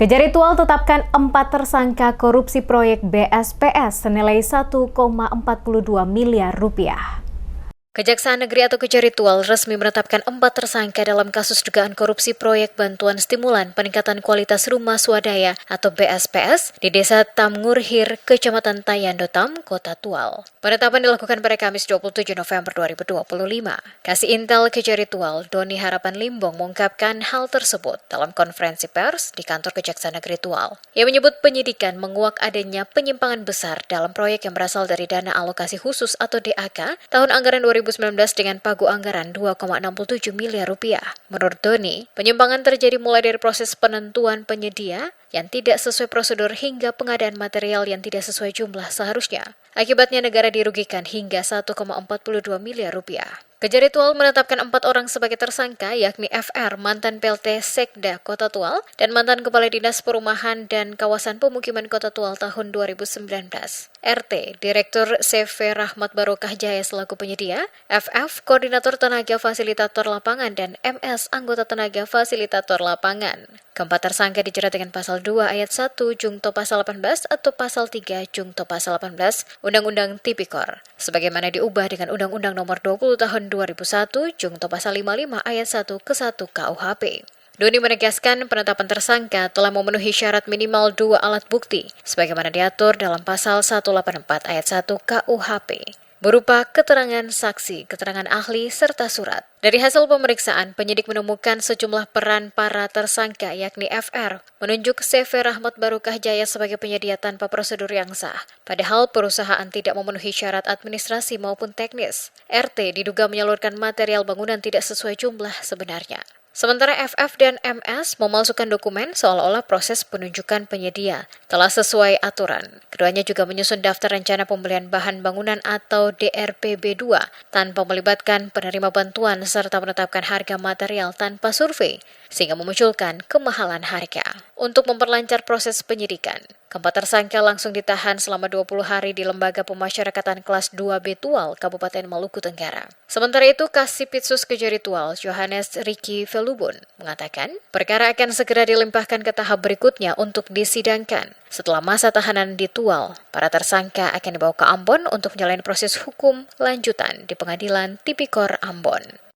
Kejaritual tetapkan 4 tersangka korupsi proyek BSPS senilai 1,42 miliar rupiah. Kejaksaan Negeri atau Kejaritual resmi menetapkan 4 tersangka dalam kasus dugaan korupsi proyek bantuan stimulan peningkatan kualitas rumah swadaya atau BSPS di Desa Tamngurhir, Kecamatan Tayandotam, Kota Tual. Penetapan dilakukan pada Kamis 27 November 2025. Kasih Intel Kejaritual, Doni Harapan Limbong mengungkapkan hal tersebut dalam konferensi pers di kantor Kejaksaan Negeri Tual. Ia menyebut penyidikan menguak adanya penyimpangan besar dalam proyek yang berasal dari dana alokasi khusus atau DAK tahun anggaran 2019 dengan pagu anggaran 2,67 miliar rupiah. Menurut Doni, penyimpangan terjadi mulai dari proses penentuan penyedia yang tidak sesuai prosedur hingga pengadaan material yang tidak sesuai jumlah seharusnya. Akibatnya negara dirugikan hingga 1,42 miliar rupiah. Kejaritual menetapkan 4 orang sebagai tersangka, yakni FR, mantan PLT Sekda Kota Tual, dan mantan Kepala Dinas Perumahan dan Kawasan Pemukiman Kota Tual tahun 2019. RT, Direktur CV Rahmat Barokah Jaya selaku penyedia, FF, Koordinator Tenaga Fasilitator Lapangan, dan MS, Anggota Tenaga Fasilitator Lapangan. Keempat tersangka dijerat dengan Pasal 2 Ayat 1 Jungto Pasal 18 atau Pasal 3 Jungto Pasal 18 Undang-Undang Tipikor, sebagaimana diubah dengan Undang-Undang Nomor 20 Tahun 2001 Jungto Pasal 55 Ayat 1 ke 1 KUHP. Doni menegaskan penetapan tersangka telah memenuhi syarat minimal 2 alat bukti, sebagaimana diatur dalam Pasal 184 Ayat 1 KUHP. Berupa keterangan saksi, keterangan ahli, serta surat. Dari hasil pemeriksaan, penyidik menemukan sejumlah peran para tersangka yakni FR, menunjuk CV Rahmat Barokah Jaya sebagai penyedia tanpa prosedur yang sah, padahal perusahaan tidak memenuhi syarat administrasi maupun teknis. RT diduga menyalurkan material bangunan tidak sesuai jumlah sebenarnya. Sementara FF dan MS memalsukan dokumen seolah-olah proses penunjukan penyedia telah sesuai aturan. Keduanya juga menyusun daftar rencana pembelian bahan bangunan atau DRPB2 tanpa melibatkan penerima bantuan serta menetapkan harga material tanpa survei, sehingga memunculkan kemahalan harga. Untuk memperlancar proses penyidikan, keempat tersangka langsung ditahan selama 20 hari di Lembaga Pemasyarakatan Kelas 2B Tual, Kabupaten Maluku Tenggara. Sementara itu, Kasipitsus Kejaritual, Johannes Ricky Velubun, mengatakan perkara akan segera dilimpahkan ke tahap berikutnya untuk disidangkan. Setelah masa tahanan di Tual, para tersangka akan dibawa ke Ambon untuk menjalani proses hukum lanjutan di Pengadilan Tipikor Ambon.